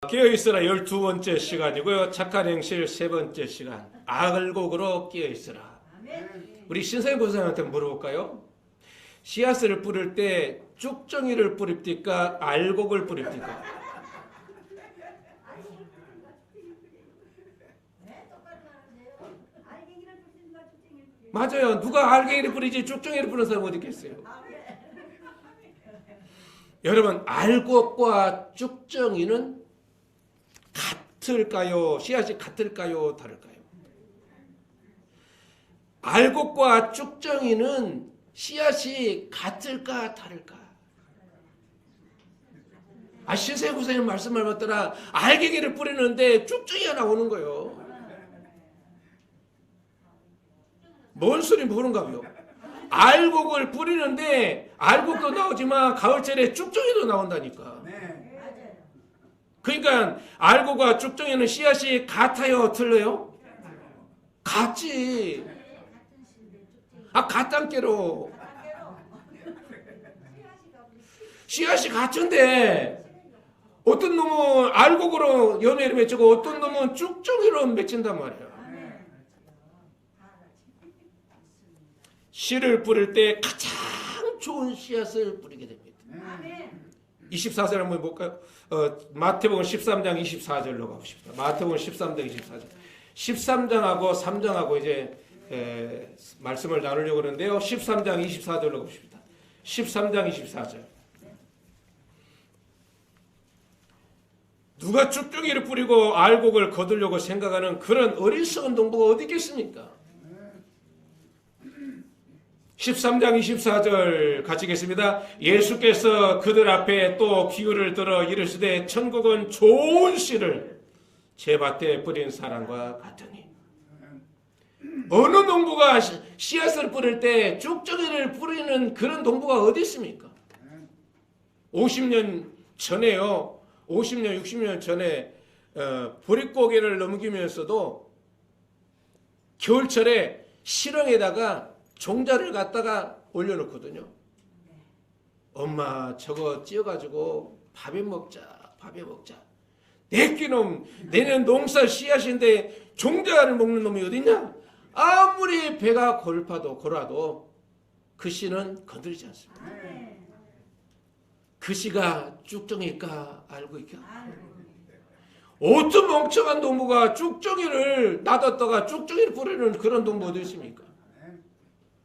깨어있으라 12번째 시간이고요. 착한 행실 세 번째 시간. 알곡으로 깨어있으라. 우리 신사임 권사님한테 물어볼까요? 씨앗을 뿌릴 때 쭉정이를 뿌립니까? 알곡을 뿌립니까? 맞아요. 누가 알갱이를 뿌리지 쭉정이를 뿌리는 사람 어디 있겠어요? 여러분, 알곡과 쭉정이는 같을까요? 씨앗이 같을까요? 다를까요? 알곡과 쭉정이는 씨앗이 같을까? 다를까? 신세희 고사님 말씀을 받더라. 알갱이를 뿌리는데 쭉정이가 나오는 거예요. 뭔 소리 모르는가요? 알곡을 뿌리는데 알곡도 나오지만 가을철에 쭉정이도 나온다니까. 그러니까 알곡과 쭉정이는 씨앗이 같아요? 틀려요? 같지. 같단께로. 씨앗이 같은데 어떤 놈은 알곡으로 연애를 맺히고 어떤 놈은 쭉정이로 맺힌단 말이에요. 씨를 뿌릴 때 가장 좋은 씨앗을 뿌리게 됩니다. 24절 한번 볼까요? 마태복음 13장 24절로 가보십시다. 마태복음 13장 24절. 13장하고 3장하고 이제 말씀을 나누려고 하는데요. 13장 24절로 가보십시다. 13장 24절. 누가 쭉쭉이를 뿌리고 알곡을 거두려고 생각하는 그런 어리석은 농부가 어디 있겠습니까? 13장 24절 같이 읽겠습니다. 예수께서 그들 앞에 또 비유를 들어 이르시되 천국은 좋은 씨를 제 밭에 뿌린 사람과 같으니. 어느 농부가 씨앗을 뿌릴 때 쭉쭉이를 뿌리는 그런 농부가 어디 있습니까? 50년 전에요. 50년 60년 전에 보릿고개를 넘기면서도 겨울철에 실렁에다가 종자를 갖다가 올려놓거든요. 엄마 저거 찧어가지고 밥에 먹자. 내끼놈 내년 농사 씨앗인데 종자를 먹는 놈이 어딨냐? 아무리 배가 골아도 그 씨는 건드리지 않습니다. 그 씨가 쭉정일까 알고 있까? 어떤 멍청한 농부가 쭉정이를 놔뒀다가 쭉정이를 뿌리는 그런 농부 어디 있습니까?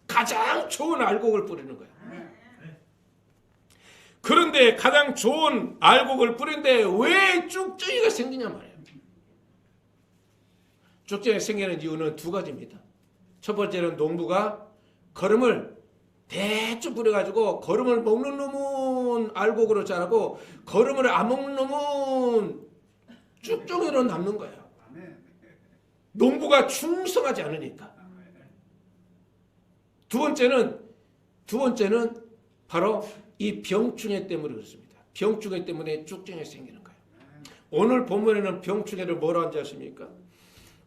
가장 좋은 알곡을 뿌리는 거야. 그런데 가장 좋은 알곡을 뿌리는데 왜 쭉정이가 생기냐 말이에요. 쭉정이가 생기는 이유는 두 가지입니다. 첫 번째는 농부가 거름을 대충 뿌려가지고 거름을 먹는 놈은 알곡으로 자라고 거름을 안 먹는 놈은 쭉정이로 남는 거예요. 농부가 충성하지 않으니까. 두 번째는 바로 이 병충해 때문에 그렇습니다. 병충해 때문에 쭉정이 생기는 거예요. 오늘 본문에는 병충해를 뭐라고 하는지 아십니까?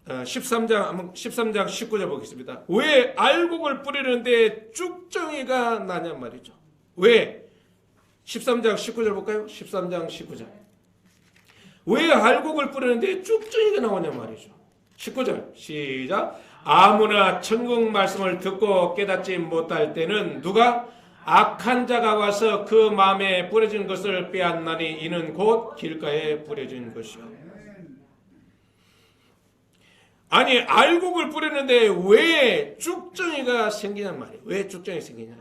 13장 19절 보겠습니다. 왜 알곡을 뿌리는데 쭉정이가 나냐 말이죠. 왜? 13장 19절 볼까요? 13장 19절. 왜 알곡을 뿌리는데 쭉정이가 나오냐 말이죠. 19절 시작. 아무나 천국 말씀을 듣고 깨닫지 못할 때는 누가 악한 자가 와서 그 마음에 뿌려진 것을 빼앗나니 이는 곧 길가에 뿌려진 것이요. 아니 알곡을 뿌리는데 왜 쭉정이가 생기냐 말이에요. 왜 쭉정이 생기냐.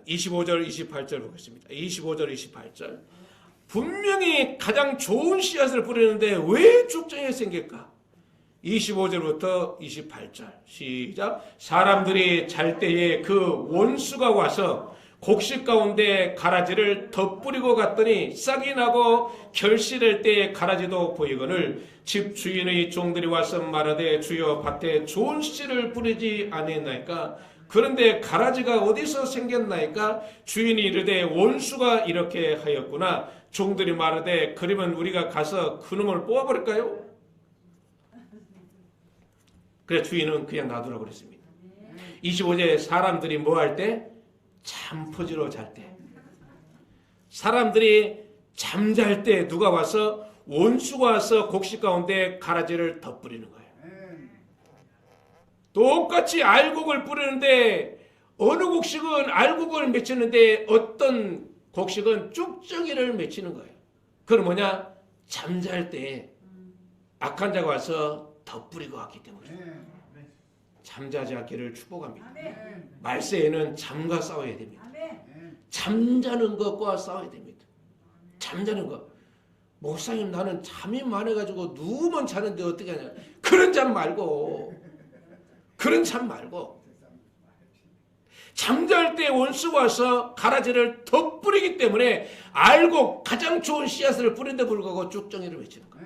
25절 28절 보겠습니다. 25절 28절. 분명히 가장 좋은 씨앗을 뿌리는데 왜 쭉정이가 생길까? 25절부터 28절 시작. 사람들이 잘 때에 그 원수가 와서 곡식 가운데 가라지를 덧뿌리고 갔더니 싹이 나고 결실할 때에 가라지도 보이거늘 집 주인의 종들이 와서 말하되 주여 밭에 좋은 씨를 뿌리지 아니했나이까? 그런데 가라지가 어디서 생겼나이까? 주인이 이르되 원수가 이렇게 하였구나. 종들이 말하되 그러면 우리가 가서 그놈을 뽑아버릴까요? 그래 주인은 그냥 놔두라고 그랬습니다. 25절에 사람들이 뭐 할 때? 잠포지로 잘 때. 사람들이 잠잘 때 누가 와서 원수가 와서 곡식 가운데 가라지를 덧뿌리는 거예요. 똑같이 알곡을 뿌리는데 어느 곡식은 알곡을 맺히는데 어떤 곡식은 쭉정이를 맺히는 거예요. 그건 뭐냐? 잠잘 때 악한 자가 와서 덧뿌리고 왔기 때문에 잠자지 않기를 축복합니다. 말세에는 잠과 싸워야 됩니다. 잠자는 것과 싸워야 됩니다. 잠자는 것. 목사님 나는 잠이 많아가지고 누우면 자는데 어떻게 하냐. 그런 잠 말고 잠잘 때 원수가 와서 가라지를 덧뿌리기 때문에 알고 가장 좋은 씨앗을 뿌린데 불구하고 쭉정이를 외치는 거예요.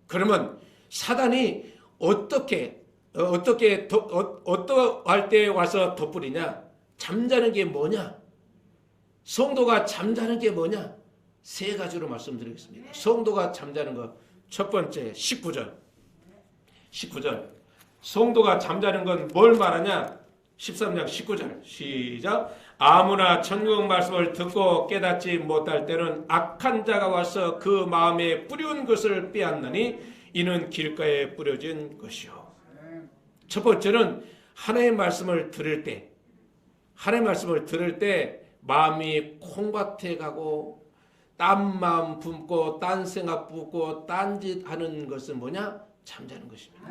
그러면 사단이 어떻게 어떠할 때 와서 덧뿌리냐? 잠자는 게 뭐냐? 성도가 잠자는 게 뭐냐? 세 가지로 말씀드리겠습니다. 성도가 잠자는 것. 첫 번째 19절. 성도가 잠자는 건 뭘 말하냐? 13장 19절 시작. 아무나 천국 말씀을 듣고 깨닫지 못할 때는 악한 자가 와서 그 마음에 뿌려온 것을 빼앗느니 이는 길가에 뿌려진 것이요. 첫 번째는 하나님의 말씀을 들을 때 마음이 콩밭에 가고 딴 마음 품고 딴 생각 품고 딴짓 하는 것은 뭐냐? 잠자는 것입니다.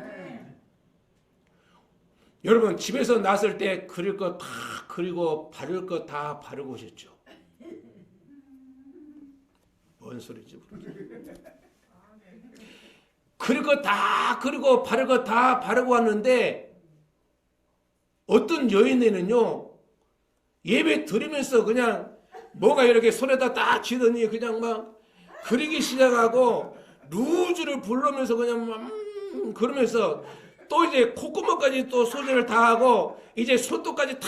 여러분 집에서 나설 때 그릴 거 다 그리고 바를 거 다 바르고 오셨죠? 뭔 소리지? 그릴 거 다 그리고 바를 거 다 바르고 왔는데 어떤 여인에는요 예배 드리면서 그냥 뭐가 이렇게 손에다 딱 쥐더니 그냥 막 그리기 시작하고 루즈를 부르면서 그냥 막 그러면서 또 이제 콧구멍까지 또 소재를 다 하고 이제 손톱까지 다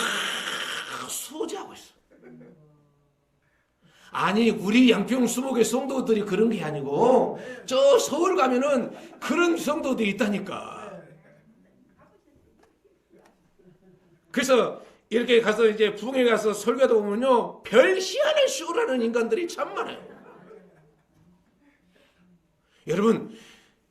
소재하고 있어. 아니 우리 양평 수목의 성도들이 그런 게 아니고 저 서울 가면은 그런 성도들이 있다니까. 그래서 이렇게 가서 이제 부흥회 가서 설교하다 보면요 별 시안을 씌우라는 인간들이 참 많아요. 여러분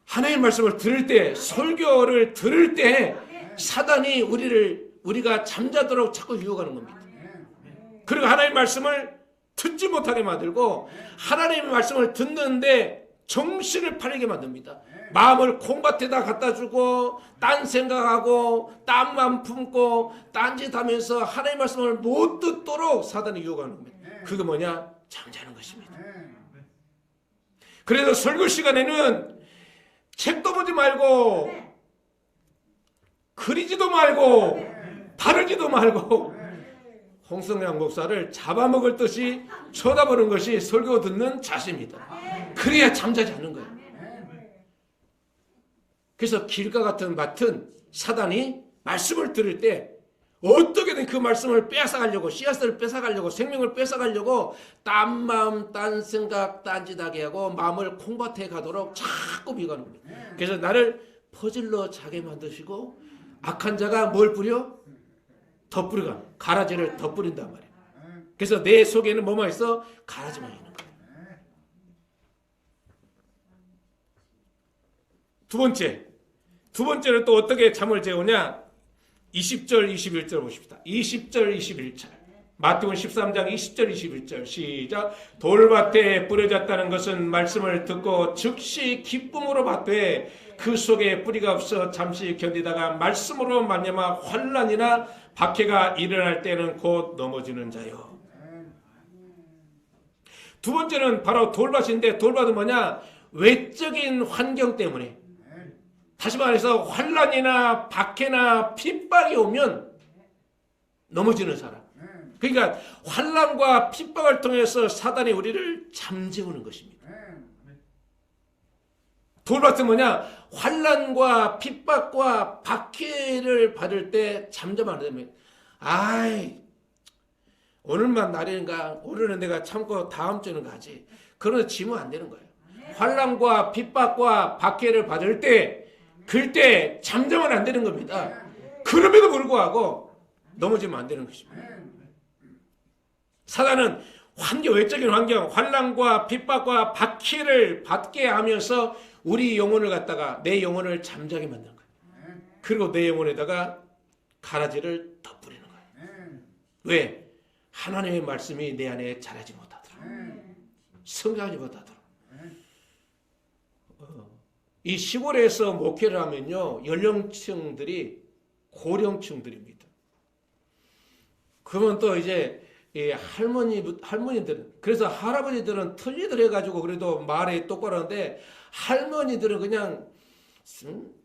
하나님의 말씀을 들을 때 설교를 들을 때 사단이 우리가 잠자도록 자꾸 유혹하는 겁니다. 그리고 하나님의 말씀을 듣지 못하게 만들고 하나님의 말씀을 듣는데 정신을 팔리게 만듭니다. 마음을 콩밭에다 갖다 주고 딴 생각하고 딴 마음 품고 딴짓하면서 하나님의 말씀을 못 듣도록 사단이 유혹하는 겁니다. 그게 뭐냐? 잠자는 것입니다. 그래서 설교 시간에는 책도 보지 말고 그리지도 말고 바르지도 말고 홍성량 목사를 잡아먹을 듯이 쳐다보는 것이 설교 듣는 자세입니다. 그래야 잠자지 않는 거예요. 그래서 길가 같은 밭은 사단이 말씀을 들을 때 어떻게든 그 말씀을 뺏어가려고 씨앗을 뺏어가려고 생명을 뺏어가려고 딴 마음 딴 생각 딴짓하게 하고 마음을 콩밭에 가도록 자꾸 미가는 겁니다. 그래서 나를 퍼질러 자게 만드시고 악한 자가 뭘 뿌려? 덧뿌리가 가라지를 덧뿌린단 말이에요. 그래서 내 속에는 뭐만 있어? 가라지만 있는 거예요. 두 번째는 또 어떻게 잠을 재우냐? 20절 21절 보십시다. 20절 21절 마태복음 13장 20절 21절 시작. 돌밭에 뿌려졌다는 것은 말씀을 듣고 즉시 기쁨으로 받되 그 속에 뿌리가 없어 잠시 견디다가 말씀으로 말미암아 환난이나 박해가 일어날 때는 곧 넘어지는 자요. 두 번째는 바로 돌밭인데 돌밭은 뭐냐? 외적인 환경 때문에 다시 말해서 환난이나 박해나 핍박이 오면 넘어지는 사람. 그러니까 환난과 핍박을 통해서 사단이 우리를 잠재우는 것입니다. 돌밭은 뭐냐? 환난과 핍박과 박해를 받을 때 잠잠 안 되면 아이 오늘만 날인가 오늘은 내가 참고 다음 주는 가지. 그러면 지면 안 되는 거예요. 환난과 핍박과 박해를 받을 때 그때 잠잠은 안 되는 겁니다. 그럼에도 불구하고 넘어지면 안 되는 것입니다. 사단은 환경, 외적인 환경, 환난과 핍박과 박해를 받게 하면서 우리 영혼을 갖다가 내 영혼을 잠자게 만드는 거예요. 그리고 내 영혼에다가 가라지를 덧뿌리는 거예요. 왜? 하나님의 말씀이 내 안에 자라지 못하도록, 성장하지 못하도록. 이 시골에서 목회를 하면요, 연령층들이 고령층들입니다. 그러면 또 이제 이 할머니들은, 그래서 할아버지들은 틀리들 해가지고 그래도 말이 똑바로 하는데, 할머니들은 그냥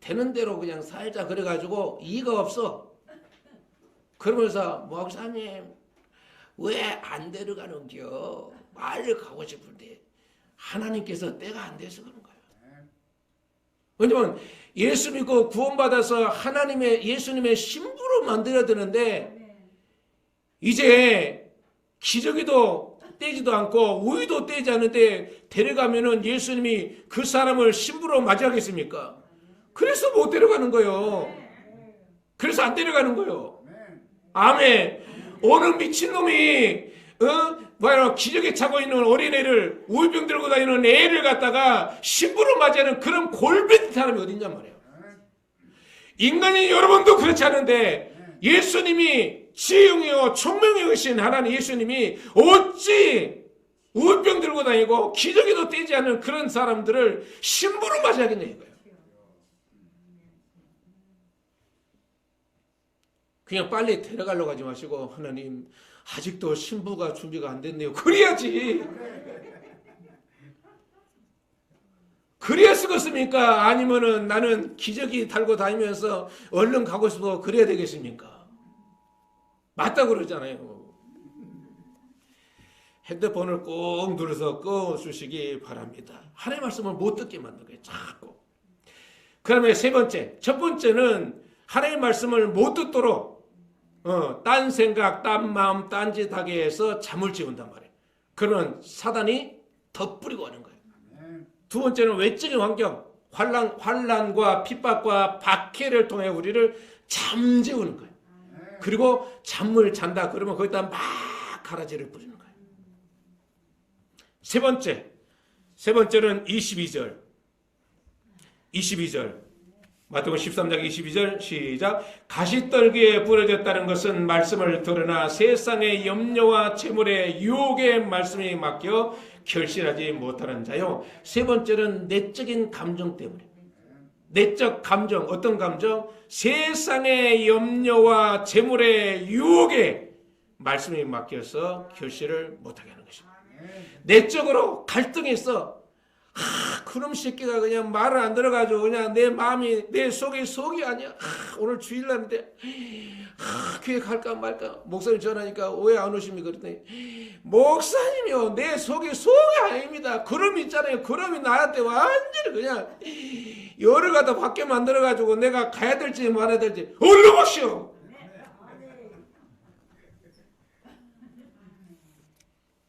되는 대로 그냥 살자 그래가지고 이의가 없어. 그러면서 목사님 왜 안 데려가는겨? 빨리 가고 싶은데 하나님께서 때가 안 돼서 그런 거예요. 왜냐면 예수 믿고 구원받아서 예수님의 신부로 만들어야 되는데, 이제 기저귀도 떼지도 않고 우유도 떼지 않는데 데려가면은 예수님이 그 사람을 신부로 맞이하겠습니까? 그래서 못 데려가는 거예요. 그래서 안 데려가는 거예요. 아멘. 어느 미친놈이 기저귀 차고 있는 어린애를, 우유병 들고 다니는 애를 갖다가 신부로 맞이하는 그런 골빈 사람이 어딨냔 말이에요. 인간인 여러분도 그렇지 않은데 예수님이 지혜이요 총명이신 하나님 예수님이 어찌 우유병 들고 다니고 기저귀도 떼지 않는 그런 사람들을 신부로 맞이하겠냐 이거예요. 그냥 빨리 데려가려고 하지 마시고, 하나님 아직도 신부가 준비가 안 됐네요. 그래야지. 그래야 쓰겠습니까? 아니면은 나는 기저귀 달고 다니면서 얼른 가고 싶어 그래야 되겠습니까? 맞다고 그러잖아요. 핸드폰을 꼭 눌러서 꺼주시기 바랍니다. 하나님의 말씀을 못 듣게 만드는 거예요. 자꾸. 그다음에 세 번째. 첫 번째는 하나님의 말씀을 못 듣도록 딴 생각, 딴 마음, 딴짓 하게 해서 잠을 지운단 말이에요. 그러면 사단이 덧뿌리고 하는 거예요. 두 번째는 외적인 환경, 환난과 핍박과 박해를 통해 우리를 잠재우는 거예요. 그리고 잠을 잔다 그러면 거기다 막 가라지를 뿌리는 거예요. 세 번째는 22절. 마태복음 13장 22절 시작. 가시떨기에 부러졌다는 것은 말씀을 들으나 세상의 염려와 재물의 유혹에 말씀이 맡겨 결실하지 못하는 자요. 세 번째는 내적인 감정 때문에. 내적 감정, 어떤 감정? 세상의 염려와 재물의 유혹에 말씀이 맡겨서 결실을 못하게 하는 것입니다. 내적으로 갈등이 있어. 그놈 새끼가 그냥 말을 안 들어가지고 그냥 내 마음이, 내 속이 아니야. 오늘 주일날인데 교회 갈까 말까. 목사님 전화하니까 왜 안 오십니까? 그랬더니 목사님이요, 내 속이 아닙니다. 그놈 있잖아요. 그놈이 나한테 완전히 그냥 열을 갖다 밖에 만들어가지고 내가 가야 될지 말아야 될지 얼른 오시오.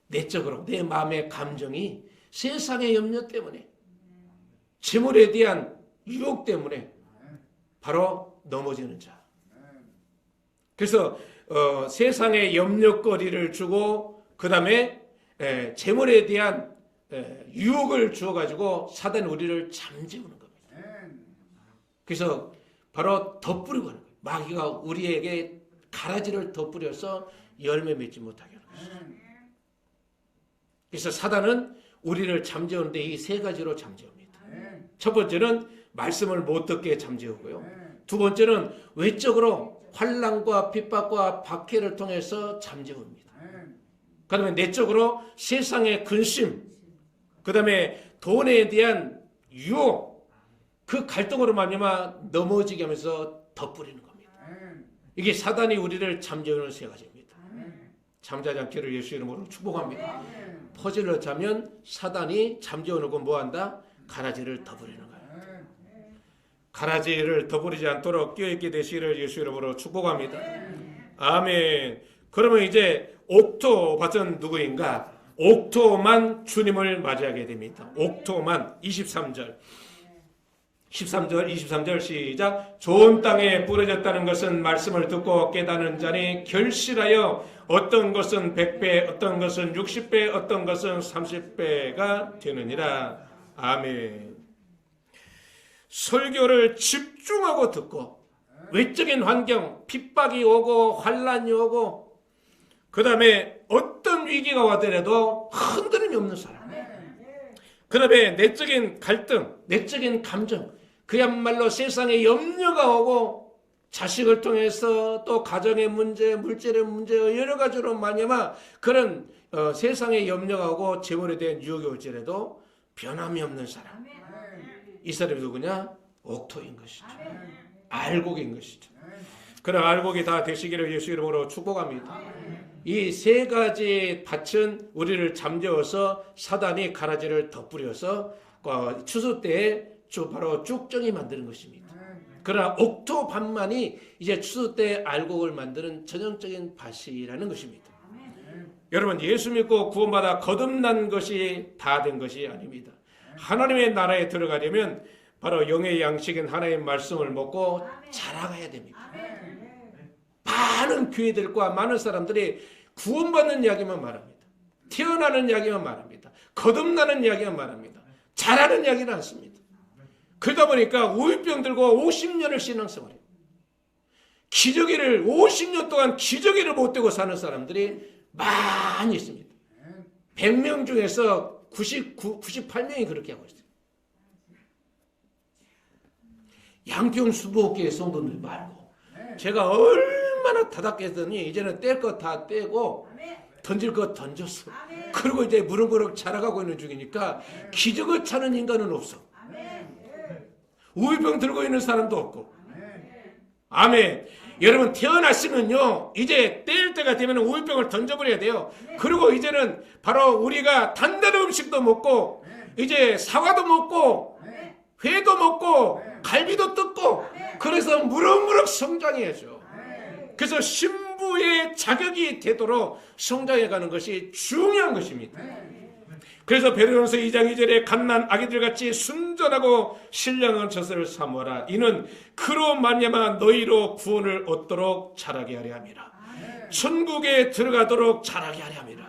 내적으로 내 마음의 감정이 세상의 염려 때문에, 재물에 대한 유혹 때문에 바로 넘어지는 자. 그래서 세상의 염려거리를 주고 그 다음에 재물에 대한 유혹을 주어가지고 사단이 우리를 잠재우는 겁니다. 그래서 바로 덧뿌리고 하는 거예요. 마귀가 우리에게 가라지를 덧뿌려서 열매 맺지 못하게 하는 것이죠. 그래서 사단은 우리를 잠재우는데 이 세 가지로 잠재웁니다. 첫 번째는 말씀을 못 듣게 잠재우고요. 두 번째는 외적으로 환난과 핍박과 박해를 통해서 잠재웁니다. 그 다음에 내적으로 세상의 근심, 그 다음에 돈에 대한 유혹, 그 갈등으로 말미암아 넘어지게 하면서 덧뿌리는 겁니다. 이게 사단이 우리를 잠재우는 세 가지입니다. 잠자지 않기를 예수 이름으로 축복합니다. 퍼즐을 짜면 사단이 잠재우는 건 뭐한다? 가라지를 덧뿌리는 거예요. 가라지를 덧뿌리지 않도록 끼어있게 되시기를 예수 이름으로 축복합니다. 아멘. 그러면 이제 옥토밭은 누구인가? 옥토만 주님을 맞이하게 됩니다. 옥토만 23절. 13절 23절 시작. 좋은 땅에 뿌려졌다는 것은 말씀을 듣고 깨닫는 자니 결실하여 어떤 것은 100배, 어떤 것은 60배, 어떤 것은 30배가 되느니라. 아멘. 설교를 집중하고 듣고 외적인 환경, 핍박이 오고 환란이 오고 그 다음에 어떤 위기가 와더라도 흔들림이 없는 사람, 그 다음에 내적인 갈등, 내적인 감정, 그야말로 세상에 염려가 오고 자식을 통해서 또 가정의 문제, 물질의 문제 여러 가지로 말미암아 그런 세상에 염려가 오고 재물에 대한 유혹이 올지라도 변함이 없는 사람. 이 사람이 누구냐? 옥토인 것이죠. 알곡인 것이죠. 그런 알곡이 다 되시기를 예수 이름으로 축복합니다. 이 세 가지 밭은 우리를 잠재워서 사단이 가라지를 덧뿌려서 추수 때에 바로 쭉정이 만드는 것입니다. 그러나 옥토 밭만이 이제 추수 때 알곡을 만드는 전형적인 밭이라는 것입니다. 여러분, 예수 믿고 구원받아 거듭난 것이 다 된 것이 아닙니다. 하나님의 나라에 들어가려면 바로 영의 양식인 하나님의 말씀을 먹고 자라가야 됩니다. 많은 교회들과 많은 사람들이 구원받는 이야기만 말합니다. 태어나는 이야기만 말합니다. 거듭나는 이야기만 말합니다. 자라는 이야기는 않습니다. 그러다 보니까 우유병 들고 50년을 신앙생활해요. 기저귀를 50년 동안 기저귀를 못 대고 사는 사람들이 많이 있습니다. 100명 중에서 98명이 그렇게 하고 있어요. 양평 수보교회 성도들 말고 제가 얼마나 다닥게 했더니 이제는 뗄 거 다 떼고 던질 거 던졌어. 그리고 이제 무럭무럭 자라가고 있는 중이니까 기적을 차는 인간은 없어. 우유병 들고 있는 사람도 없고. 아멘. 여러분, 태어났으면요 이제 뗄 때가 되면 우유병을 던져버려야 돼요. 그리고 이제는 바로 우리가 단단한 음식도 먹고 이제 사과도 먹고 회도 먹고 갈비도 뜯고 그래서 무럭무럭 성장해야죠. 그래서 신부의 자격이 되도록 성장해가는 것이 중요한 것입니다. 그래서 베드로전서 2장 2절에 갓난 아기들같이 순전하고 신령한 젖을 사모하라. 이는 그로 말미암아 너희로 구원을 얻도록 자라게 하려 함이라. 천국에 들어가도록 자라게 하려 함이라.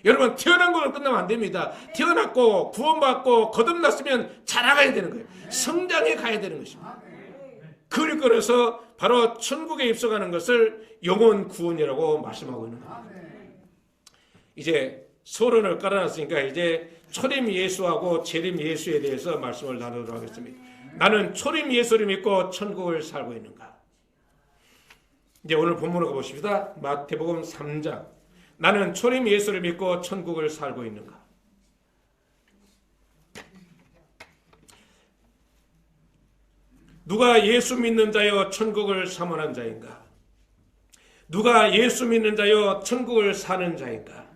여러분, 태어난 걸로 끝나면 안 됩니다. 태어났고 구원받고 거듭났으면 자라가야 되는 거예요. 성장해 가야 되는 것입니다. 그걸 끌어서 바로 천국에 입성하는 것을 영혼 구원이라고 말씀하고 있는 겁니다. 이제 서론을 깔아놨으니까 이제 초림 예수하고 재림 예수에 대해서 말씀을 나누도록 하겠습니다. 나는 초림 예수를 믿고 천국을 살고 있는가? 이제 오늘 본문을 보십시다. 마태복음 3장. 나는 초림 예수를 믿고 천국을 살고 있는가? 누가 예수 믿는 자여 천국을 사모하는 자인가? 누가 예수 믿는 자여 천국을 사는 자인가?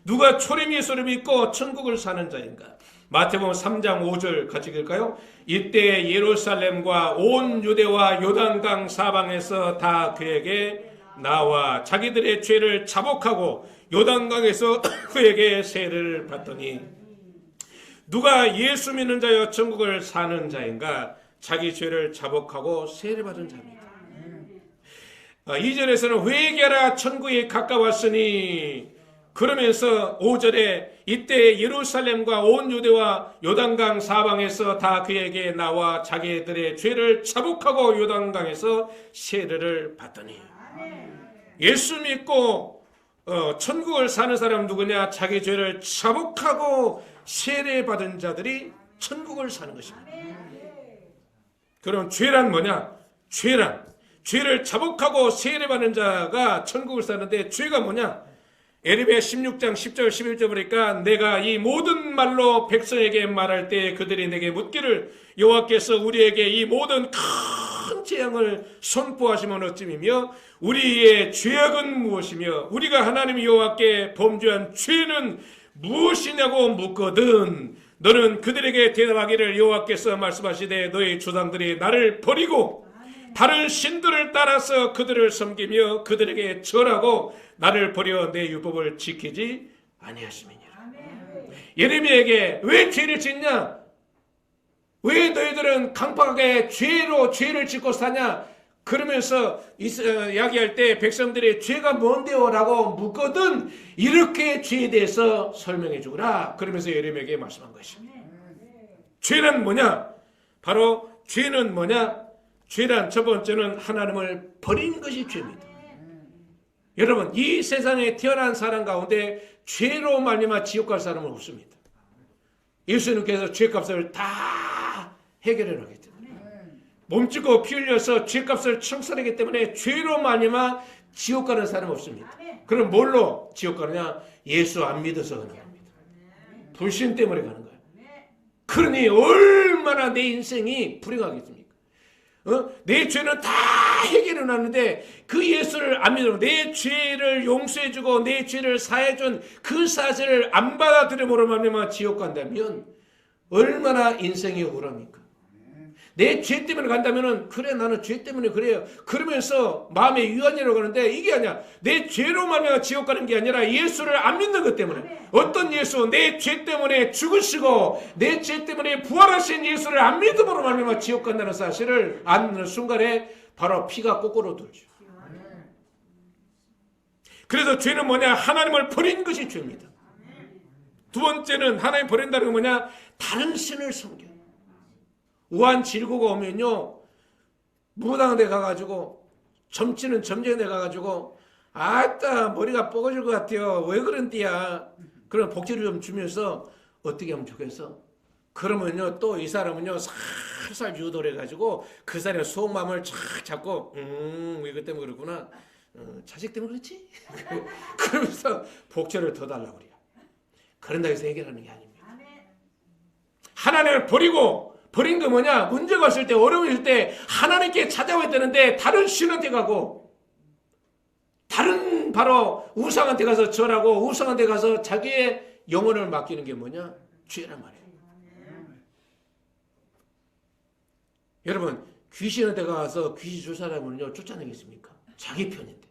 누가 초림 예수를 믿고 천국을 사는 자인가? 마태복음 3장 5절 같이 읽을까요? 이때 예루살렘과 온 유대와 요단강 사방에서 다 그에게 나와 자기들의 죄를 자복하고 요단강에서 그에게 세례를 받더니 누가 예수 믿는 자여 천국을 사는 자인가? 자기 죄를 자복하고 세례 받은 자입니다. 2절에서는 회개하라 천국이 가까웠으니 그러면서 5절에 이때 예루살렘과 온 유대와 요단강 사방에서 다 그에게 나와 자기들의 죄를 자복하고 요단강에서 세례를 받더니 예수 믿고 천국을 사는 사람은 누구냐? 자기 죄를 자복하고 세례 받은 자들이 천국을 사는 것입니다. 그럼 죄란 뭐냐? 죄를 자복하고 세례 받는 자가 천국을 사는데 죄가 뭐냐? 에레미야 16장 10절 11절 보니까 내가 이 모든 말로 백성에게 말할 때 그들이 내게 묻기를 여호와께서 우리에게 이 모든 큰 재앙을 선포하시면 어찌미며 우리의 죄악은 무엇이며 우리가 하나님 여호와께 범죄한 죄는 무엇이냐고 묻거든 너는 그들에게 대답하기를 여호와께서 말씀하시되 너희 조상들이 나를 버리고 다른 신들을 따라서 그들을 섬기며 그들에게 절하고 나를 버려 내 율법을 지키지 아니하심이니라. 예레미야에게 왜 죄를 짓냐? 왜 너희들은 강팍하게 죄로 죄를 짓고 사냐? 그러면서 이야기할 때 백성들이 죄가 뭔데요? 라고 묻거든 이렇게 죄에 대해서 설명해 주거라. 그러면서 예레미야에게 말씀한 것입니다. 죄는 뭐냐? 바로 죄는 뭐냐? 죄란 첫 번째는 하나님을 버린 것이 죄입니다. 여러분, 이 세상에 태어난 사람 가운데 죄로 말미암아 지옥 갈 사람은 없습니다. 예수님께서 죄값을 다 해결해 놨기 때문에 몸짓고 피 흘려서 죄값을 청산하기 때문에 죄로 말미암아 지옥 가는 사람 없습니다. 그럼 뭘로 지옥 가느냐? 예수 안 믿어서 가는 겁니다. 불신 때문에 가는 거예요. 그러니 얼마나 내 인생이 불행하겠습니까? 내 죄는 다 해결해 놨는데 그 예수를 안 믿어 내 죄를 용서해주고 내 죄를 사해준 그 사실을 안 받아들임으로 말미암아 지옥 간다면 얼마나 인생이 억울합니까? 내 죄 때문에 간다면은 그래 나는 죄 때문에 그래요. 그러면서 마음의 유한이라고 하는데 이게 아니야. 내 죄로 말미암아 지옥 가는 게 아니라 예수를 안 믿는 것 때문에. 어떤 예수? 내 죄 때문에 죽으시고 내 죄 때문에 부활하신 예수를 안 믿음으로 말미암아 지옥 간다는 사실을 아는 순간에 바로 피가 거꾸로 돌죠. 그래서 죄는 뭐냐? 하나님을 버린 것이 죄입니다. 두 번째는 하나님 버린다는 건 뭐냐? 다른 신을 섬겨. 우한 질고가 오면요, 무당한 데 가가지고, 점치는 점쟁이 데 가가지고, 아따, 머리가 뻐거질 것 같아요. 왜 그런디야? 그런 복지를 좀 주면서, 어떻게 하면 좋겠어? 그러면요, 또 이 사람은요, 살살 유도를 해가지고, 그 사람의 속마음을 착 잡고, 이것 때문에 그렇구나. 자식 때문에 그렇지? 그러면서 복지를 더 달라고 그래요. 그런다고 해서 해결하는 게 아닙니다. 하나님을 버린 거 뭐냐? 문제가 왔을 때, 어려울 때 하나님께 찾아와야 되는데 다른 신한테 가고 다른 바로 우상한테 가서 절하고 우상한테 가서 자기의 영혼을 맡기는 게 뭐냐? 죄란 말이에요. 여러분, 귀신한테 가서 귀신 줄 사람은요 쫓아내겠습니까? 자기 편인데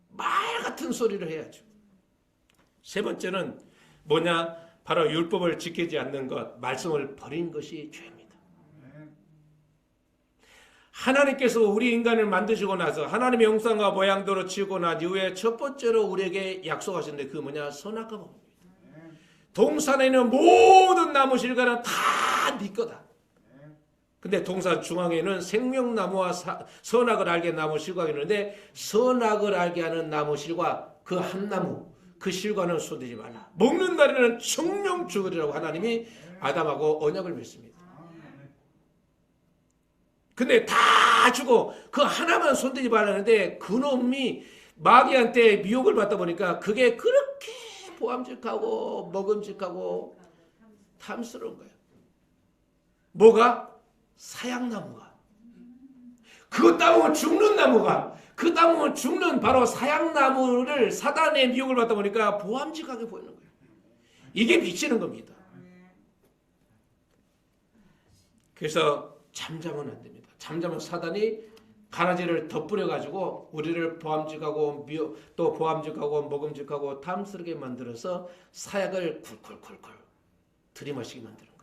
말 같은 소리를 해야죠. 세 번째는 뭐냐? 바로 율법을 지키지 않는 것, 말씀을 버린 것이 죄입니다. 하나님께서 우리 인간을 만드시고 나서 하나님의 형상과 모양대로 지고 난 이후에 첫 번째로 우리에게 약속하셨는데 그 뭐냐? 선악과 법입니다. 동산에 있는 모든 나무 실과는 다 네 거다. 근데 동산 중앙에는 생명나무와 선악을 알게 하는 나무 실과가 있는데 선악을 알게 하는 나무 실과 그 한 나무 그 실과는 손대지 말라. 먹는 날에는 정령 죽으리라고 하나님이 아담하고 언약을 맺습니다. 근데 다 주고 그 하나만 손대지 말라는데 그놈이 마귀한테 미혹을 받다 보니까 그게 그렇게 보암직하고 먹음직하고 탐스러운 거예요. 뭐가? 사약나무가. 그거 따먹으면 죽는 나무가. 그 따먹으면 죽는 바로 사약나무를 사단의 미혹을 받다 보니까 보암직하게 보이는 거예요. 이게 비치는 겁니다. 그래서 잠자면 안 됩니다. 잠자면 사단이 가라지를 덧뿌려가지고 우리를 보암직하고 또 보암직하고 먹음직하고 탐스럽게 만들어서 사약을 쿨쿨쿨쿨 들이마시게 만드는 거예요.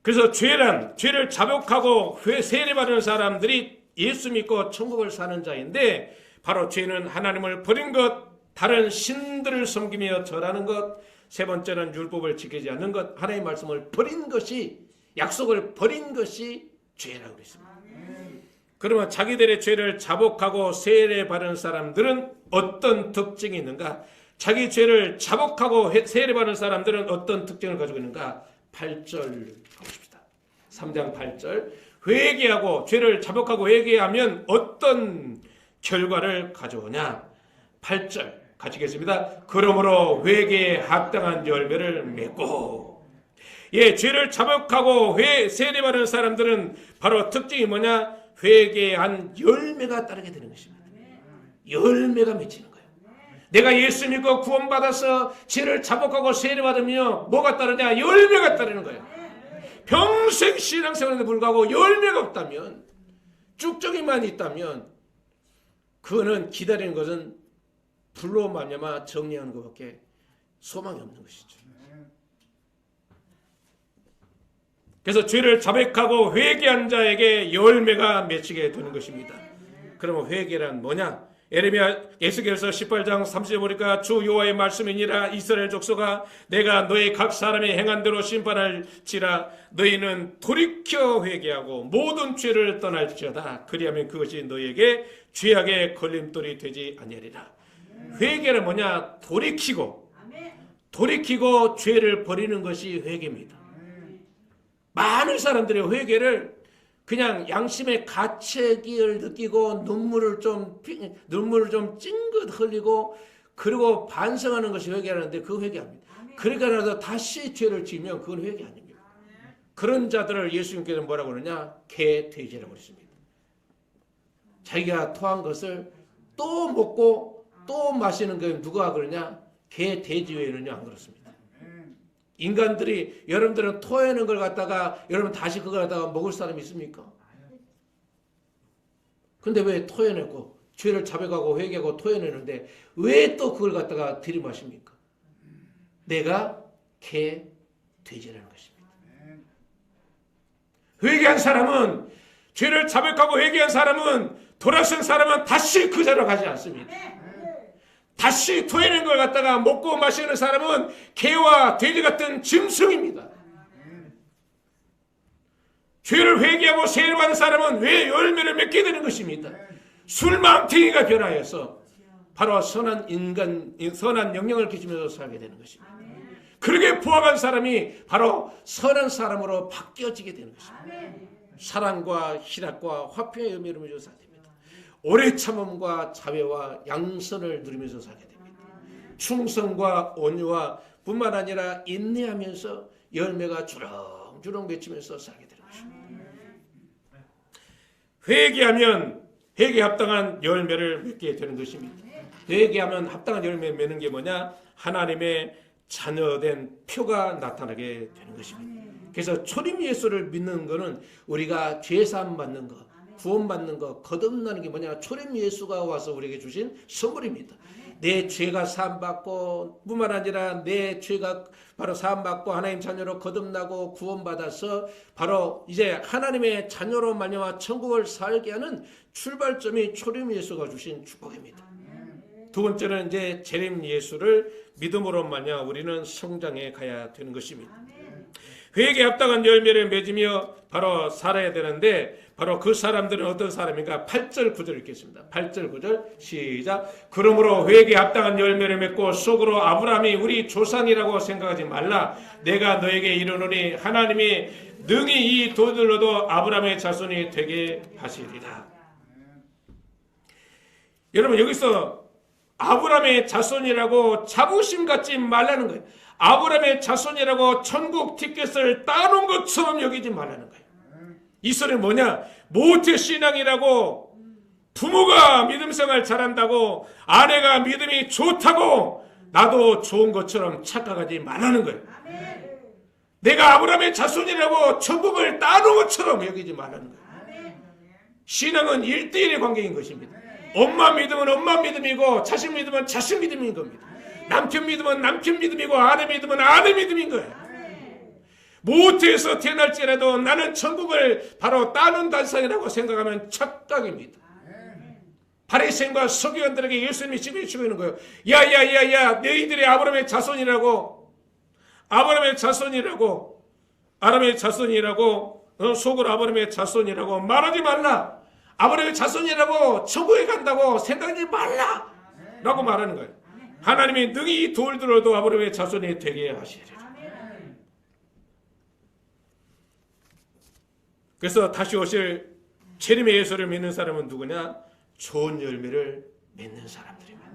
그래서 죄를 자복하고 세례받은 사람들이 예수 믿고 천국을 사는 자인데 바로 죄는 하나님을 버린 것, 다른 신들을 섬기며 절하는 것, 세 번째는 율법을 지키지 않는 것, 하나님의 말씀을 버린 것이, 약속을 버린 것이 죄라고 그랬습니다. 그러면 자기들의 죄를 자복하고 세례받은 사람들은 어떤 특징이 있는가? 자기 죄를 자복하고 세례받은 사람들은 어떤 특징을 가지고 있는가? 8절 보십시다. 3장 8절. 회개하고 죄를 자복하고 회개하면 어떤 결과를 가져오냐? 8절 가지겠습니다. 그러므로 회개에 합당한 열매를 맺고. 죄를 자복하고 세례받은 사람들은 바로 특징이 뭐냐? 회개한 열매가 따르게 되는 것입니다. 열매가 맺히는 거예요. 내가 예수 믿고 구원받아서 죄를 자복하고 세례받으면 뭐가 따르냐? 열매가 따르는 거예요. 평생 신앙생활에도 불구하고 열매가 없다면, 쭉정이만 있다면 그거는 기다리는 것은 불로 말미암아 정리하는 것밖에 소망이 없는 것이죠. 그래서 죄를 자백하고 회개한 자에게 열매가 맺히게 되는 것입니다. 그러면 회개란 뭐냐? 에스겔서 18장 30절 보니까 주 여호와의 말씀이니라. 이스라엘 족속아, 내가 너희 각 사람이 행한 대로 심판할지라. 너희는 돌이켜 회개하고 모든 죄를 떠날지어다. 그리하면 그것이 너희에게 죄악의 걸림돌이 되지 아니하리라. 회개는 뭐냐? 돌이키고 죄를 버리는 것이 회개입니다. 많은 사람들이 회개를 그냥 양심의 가책을 느끼고 눈물을 좀 찡긋 흘리고 그리고 반성하는 것이 회개하는데 그 회개합니다. 그러니까 나서 다시 죄를 지으면 그건 회개 아닙니다. 그런 자들을 예수님께서 뭐라고 그러냐? 개돼지라고 그랬습니다. 자기가 토한 것을 또 먹고 또 마시는 게 누가 그러냐? 개돼지 외에는요 안 그렇습니다. 인간들이 여러분들은 토해낸 걸 갖다가 여러분 다시 그걸 갖다가 먹을 사람이 있습니까? 근데 왜 토해내고 죄를 자백하고 회개하고 토해내는데 왜 또 그걸 갖다가 들이마십니까? 내가 개 돼지라는 것입니다. 회개한 사람은, 죄를 자백하고 회개한 사람은, 돌아선 사람은 다시 그 자리로 가지 않습니다. 다시 토해낸 걸 갖다가 먹고 마시는 사람은 개와 돼지 같은 짐승입니다. 죄를 회개하고 세례를 받은 사람은 왜 열매를 맺게 되는 것입니다. 술망탱이가 변하여서 바로 선한 영향을 끼치면서 살게 되는 것입니다. 그렇게 부합한 사람이 바로 선한 사람으로 바뀌어지게 되는 것입니다. 사랑과 희락과 화평의 의미를 누리면서 살게 됩니다. 오래 참음과 자애와 양선을 누리면서 살게 됩니다. 충성과 온유와 뿐만 아니라 인내하면서 열매가 주렁주렁 맺히면서 살게 되는 것입니다. 회개하면 회개에 합당한 열매를 맺게 되는 것입니다. 회개하면 합당한 열매를 맺는 게 뭐냐? 하나님의 자녀된 표가 나타나게 되는 것입니다. 그래서 초림 예수를 믿는 것은 우리가 죄사함 받는 것, 구원받는 것, 거듭나는 게 뭐냐? 초림 예수가 와서 우리에게 주신 선물입니다. 내 죄가 사함받고 뿐만 아니라 내 죄가 바로 사함받고 하나님 자녀로 거듭나고 구원받아서 바로 이제 하나님의 자녀로 말미암아 천국을 살게 하는 출발점이 초림 예수가 주신 축복입니다. 두 번째는 이제 재림 예수를 믿음으로 말미암아 우리는 성장해 가야 되는 것입니다. 회개에 합당한 열매를 맺으며 바로 살아야 되는데 바로 그 사람들은 어떤 사람인가? 8절 9절 읽겠습니다. 8절 9절 시작. 그러므로 회개에 합당한 열매를 맺고 속으로 아브라함이 우리 조상이라고 생각하지 말라. 내가 너에게 이르노니 하나님이 능히 이 돌들로도 아브라함의 자손이 되게 하시리라. 여러분 여기서 아브라함의 자손이라고 자부심 갖지 말라는 거예요. 아브라함의 자손이라고 천국 티켓을 따놓은 것처럼 여기지 말라는 거예요. 이 소리는 뭐냐? 모태 신앙이라고 부모가 믿음 생활 잘한다고 아내가 믿음이 좋다고 나도 좋은 것처럼 착각하지 말라는 거예요. 내가 아브라함의 자손이라고 천국을 따놓은 것처럼 여기지 말라는 거예요. 신앙은 1대1의 관계인 것입니다. 엄마 믿음은 엄마 믿음이고 자식 믿음은 자식 믿음인 겁니다. 남편 믿음은 남편 믿음이고 아내 믿음은 아내 믿음인 거예요. 모태에서 태어날지라도 나는 천국을 바로 따는 단상이라고 생각하면 착각입니다. 바리새인과 서기관들에게 예수님이 지금 주는 거예요. 야야야야, 너희들이 아브라함의 자손이라고 속으로 아브라함의 자손이라고 말하지 말라. 아브라함의 자손이라고 천국에 간다고 생각하지 말라 라고 말하는 거예요. 하나님이 능히 이 돌들어도 아브라함의 자손이 되게 하시리라. 그래서 다시 오실 재림의 예수를 믿는 사람은 누구냐? 좋은 열매를 맺는 사람들입니다.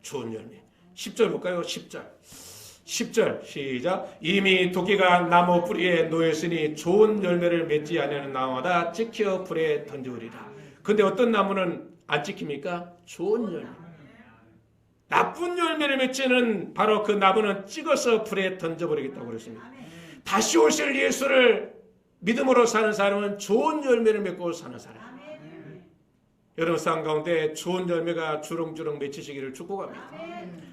좋은 열매. 10절 볼까요? 10절 시작. 이미 도끼가 나무 뿌리에 놓였으니 좋은 열매를 맺지 아니하는 나무마다 찍혀 불에 던져오리라. 근데 어떤 나무는 안 찍힙니까? 좋은 열매. 나쁜 열매를 맺지는 바로 그 나무는 찍어서 불에 던져버리겠다고 그랬습니다. 다시 오실 예수를 믿음으로 사는 사람은 좋은 열매를 맺고 사는 사람. 여러분 삶 가운데 좋은 열매가 주렁주렁 맺히시기를 축복합니다.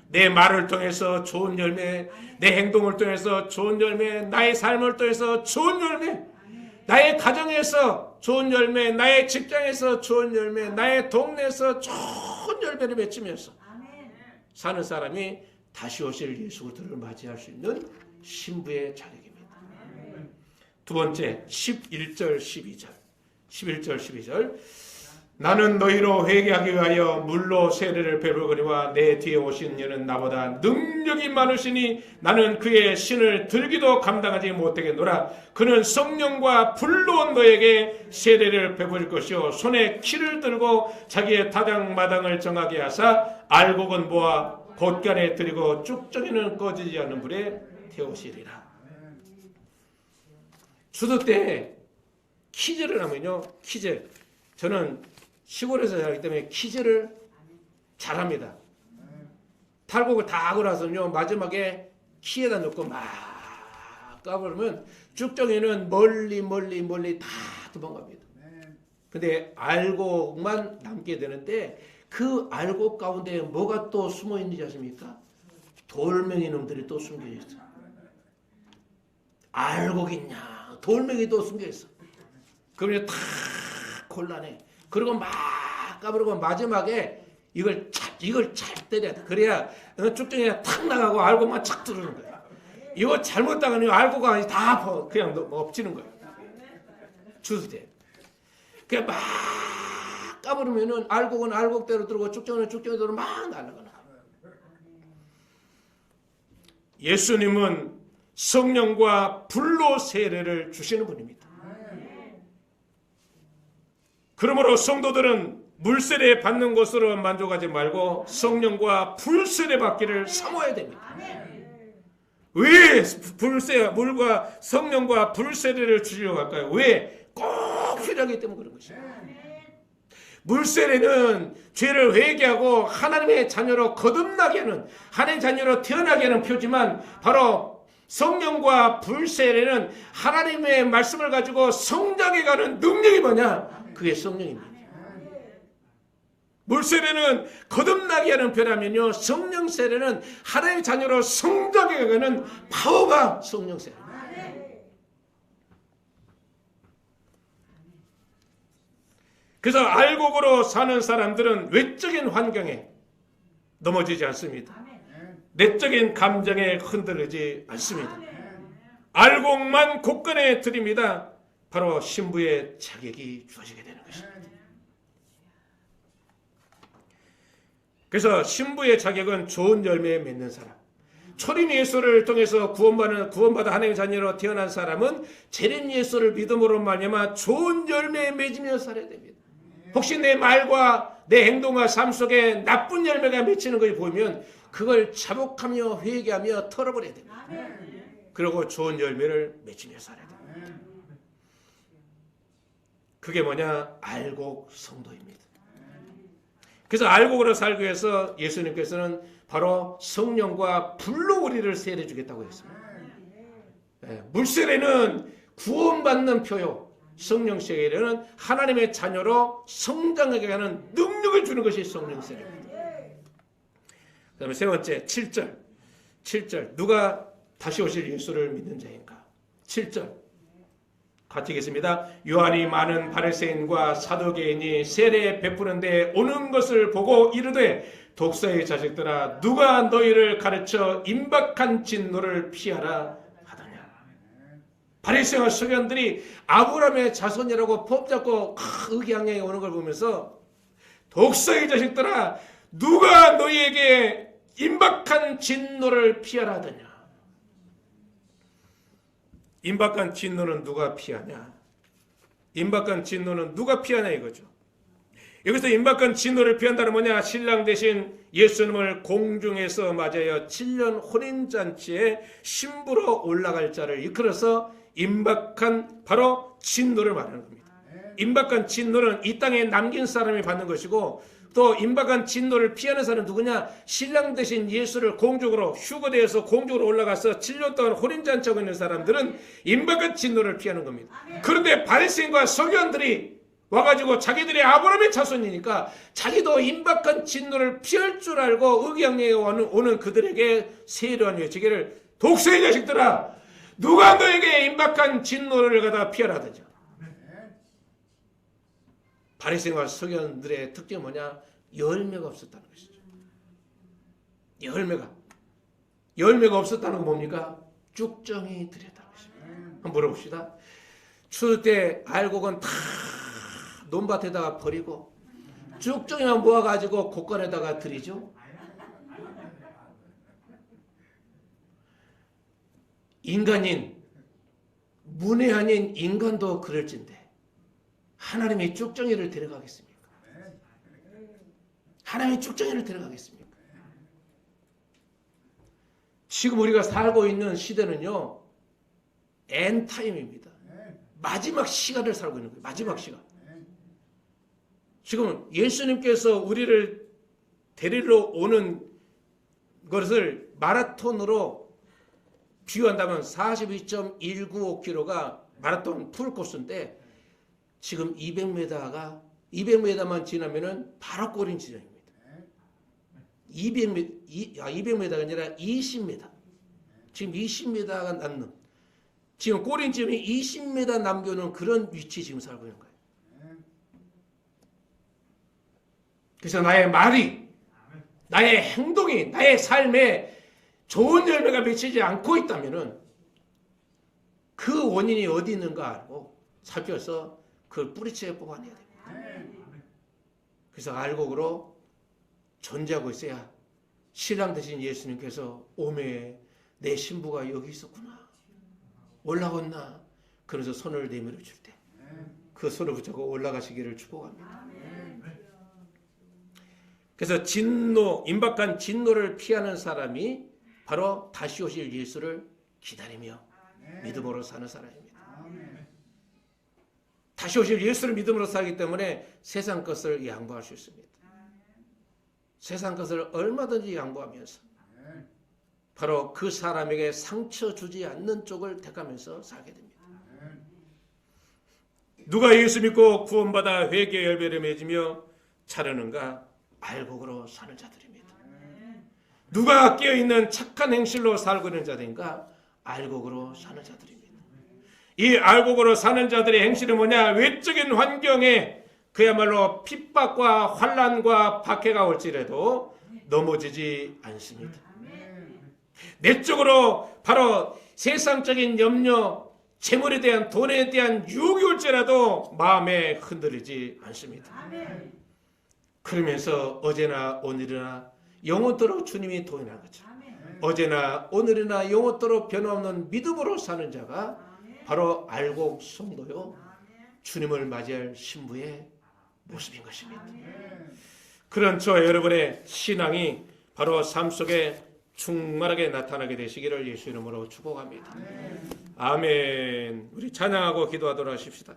내 말을 통해서 좋은 열매, 내 행동을 통해서 좋은 열매, 나의 삶을 통해서 좋은 열매, 나의 가정에서 좋은 열매, 나의 직장에서 좋은 열매, 나의 동네에서 좋은 열매를 맺히면서 사는 사람이 다시 오실 예수 그리스도를 맞이할 수 있는 신부의 자격입니다. 두 번째 11절 12절 11절 12절 나는 너희로 회개하기 위하여 물로 세례를 베풀거니와 내 뒤에 오신 이는 나보다 능력이 많으시니 나는 그의 신을 들기도 감당하지 못하겠노라. 그는 성령과 불로 너에게 세례를 베풀 것이요 손에 키를 들고 자기의 타당마당을 정하게 하사 알곡은 모아 곳간에 들이고 쭉정이는 꺼지지 않는 불에 태우시리라. 주도 때 키즈를 하면요, 키즈, 저는 시골에서 자라기 때문에 키즈를 잘합니다. 탈곡을 다 하고 나서는요, 마지막에 키에다 넣고 막 까버리면 쭉정이는 멀리 다 도망갑니다. 근데 알곡만 남게 되는데 그 알곡 가운데 뭐가 또 숨어 있는지 아십니까? 돌멩이 놈들이 또 숨겨 있어. 알곡이냐, 돌멩이 또 숨겨 있어. 그러면 다 곤란해. 그리고 막 까부르고 마지막에 이걸 잘 때려야 돼. 그래야 쭉정이가 탁 나가고 알곡만 착 들어오는 거야. 이거 잘못 당하면 알곡이 다 그냥 엎치는 거야. 주스대. 그냥 막 까부르면은 알곡은 알곡대로 들어오고 쭉정이는 쭉정이대로 막 날아가는 거야. 예수님은 성령과 불로 세례를 주시는 분입니다. 그러므로 성도들은 물세례 받는 것으로 만족하지 말고 성령과 불세례 받기를 사모해야 됩니다. 왜 물과 성령과 불세례를 주려고 할까요? 왜? 꼭 필요하기 때문에 그런 것이에요. 물세례는 죄를 회개하고 하나님의 자녀로 거듭나게 하는, 하나님의 자녀로 태어나게 하는 표지만, 바로 성령과 불세례는 하나님의 말씀을 가지고 성장해가는 능력이 뭐냐? 그게 성령입니다. 물세례는 거듭나게 하는 표라면요, 성령 세례는 하나님의 자녀로 성장해가는 파워가 성령 세례입니다. 그래서 알곡으로 사는 사람들은 외적인 환경에 넘어지지 않습니다. 내적인 감정에 흔들리지 않습니다. 알곡만 곳간에 들입니다. 바로 신부의 자격이 주어지게 되는 것입니다. 그래서 신부의 자격은 좋은 열매에 맺는 사람. 초림 예수를 통해서 구원받아 하나님의 자녀로 태어난 사람은 재림 예수를 믿음으로 말미암아 좋은 열매에 맺으며 살아야 됩니다. 혹시 내 말과 내 행동과 삶 속에 나쁜 열매가 맺히는 것을 보면 그걸 자복하며 회개하며 털어버려야 됩니다. 그리고 좋은 열매를 맺으며 살아야 됩니다. 그게 뭐냐? 알곡 성도입니다. 그래서 알곡으로 살기 위해서 예수님께서는 바로 성령과 불로 우리를 세례 주겠다고 했습니다. 물세례는 구원받는 표요, 성령 세례는 하나님의 자녀로 성장하게 하는 능력을 주는 것이 성령 세례입니다. 그 다음에 세 번째 7절 누가 다시 오실 예수를 믿는 자인가? 7절 같이 읽겠습니다. 요한이 많은 바리새인과 사두개인이 세례 베푸는데 오는 것을 보고 이르되 독사의 자식들아, 누가 너희를 가르쳐 임박한 진노를 피하라 하더냐. 바리새인과 서기관들이 아브라함의 자손이라고 폼잡고 의기양양히 오는 걸 보면서 독사의 자식들아, 누가 너희에게 임박한 진노를 피하라 하더냐. 임박한 진노는 누가 피하냐? 임박한 진노는 누가 피하냐 이거죠. 여기서 임박한 진노를 피한다는 뭐냐? 신랑 대신 예수님을 공중에서 맞아요 7년 혼인잔치에 신부로 올라갈 자를 이끌어서 임박한 바로 진노를 말하는 겁니다. 임박한 진노는 이 땅에 남긴 사람이 받는 것이고, 또 임박한 진노를 피하는 사람은 누구냐? 신랑 대신 예수를 공중으로 휴거되어서 공중으로 올라가서 7년 동안 혼인잔치하고 있는 사람들은 임박한 진노를 피하는 겁니다. 그런데 바리새인과 서기관들이 와가지고 자기들이 아브라함의 자손이니까 자기도 임박한 진노를 피할 줄 알고 의기양양에 오는 그들에게 세례요한이 외치기를 독수의 자식들아, 누가 너에게 임박한 진노를 갖다 피하라든지. 바리새인과 서기관들의 특징이 뭐냐? 열매가 없었다는 것이죠. 열매가 없었다는 건 뭡니까? 쭉정이 들였다는 것입니다. 한번 물어봅시다. 추울 때 알곡은 다 논밭에다가 버리고 쭉정이만 모아가지고 곳간에다가 들이죠. 인간인, 문외한인 인간도 그럴진데 하나님의 쭉정이를 데려가겠습니까? 하나님의 쭉정이를 데려가겠습니까? 지금 우리가 살고 있는 시대는요, 엔타임입니다. 마지막 시간을 살고 있는 거예요. 마지막 시간. 지금 예수님께서 우리를 데리러 오는 것을 마라톤으로 비유한다면 42.195km가 마라톤 풀코스인데 지금 200m만 지나면은 바로 꼬린 지점입니다. 200m가 아니라 20m. 지금 20m가 남는. 지금 꼬린 지점이 20m 남겨놓은 그런 위치 지금 살고 있는 거예요. 그래서 나의 말이, 나의 행동이, 나의 삶에 좋은 열매가 맺히지 않고 있다면은 그 원인이 어디 있는가 알고 살펴서 그걸 뿌리채 뽑아내야 됩니다. 그래서 알곡으로 존재하고 있어야 신랑 되신 예수님께서 오메 내 신부가 여기 있었구나, 올라왔나, 그래서 손을 내밀어 줄 때 그 손을 붙잡고 올라가시기를 축복합니다. 그래서 진노, 임박한 진노를 피하는 사람이 바로 다시 오실 예수를 기다리며 믿음으로 사는 사람입니다. 다시 오실 예수를 믿음으로 살기 때문에 세상 것을 양보할 수 있습니다. 세상 것을 얼마든지 양보하면서 바로 그 사람에게 상처 주지 않는 쪽을 택하면서 살게 됩니다. 누가 예수 믿고 구원받아 회개의 열매를 맺으며 자르는가? 알곡으로 사는 자들입니다. 누가 깨어있는 착한 행실로 살고 있는 자들인가? 알곡으로 사는 자들입니다. 이 알곡으로 사는 자들의 행실은 뭐냐? 외적인 환경에 그야말로 핍박과 환난과 박해가 올지라도 넘어지지 않습니다. 내적으로 바로 세상적인 염려, 재물에 대한, 돈에 대한 유혹이 올지라도 마음에 흔들리지 않습니다. 그러면서 어제나 오늘이나 영원토록 주님이 동행하는 거죠. 어제나 오늘이나 영원토록 변함없는 믿음으로 사는 자가 바로 알곡 성도요, 주님을 맞이할 신부의 모습인 것입니다. 그런 저와 여러분의 신앙이 바로 삶 속에 충만하게 나타나게 되시기를 예수 이름으로 축복합니다. 아멘. 우리 찬양하고 기도하도록 하십시다.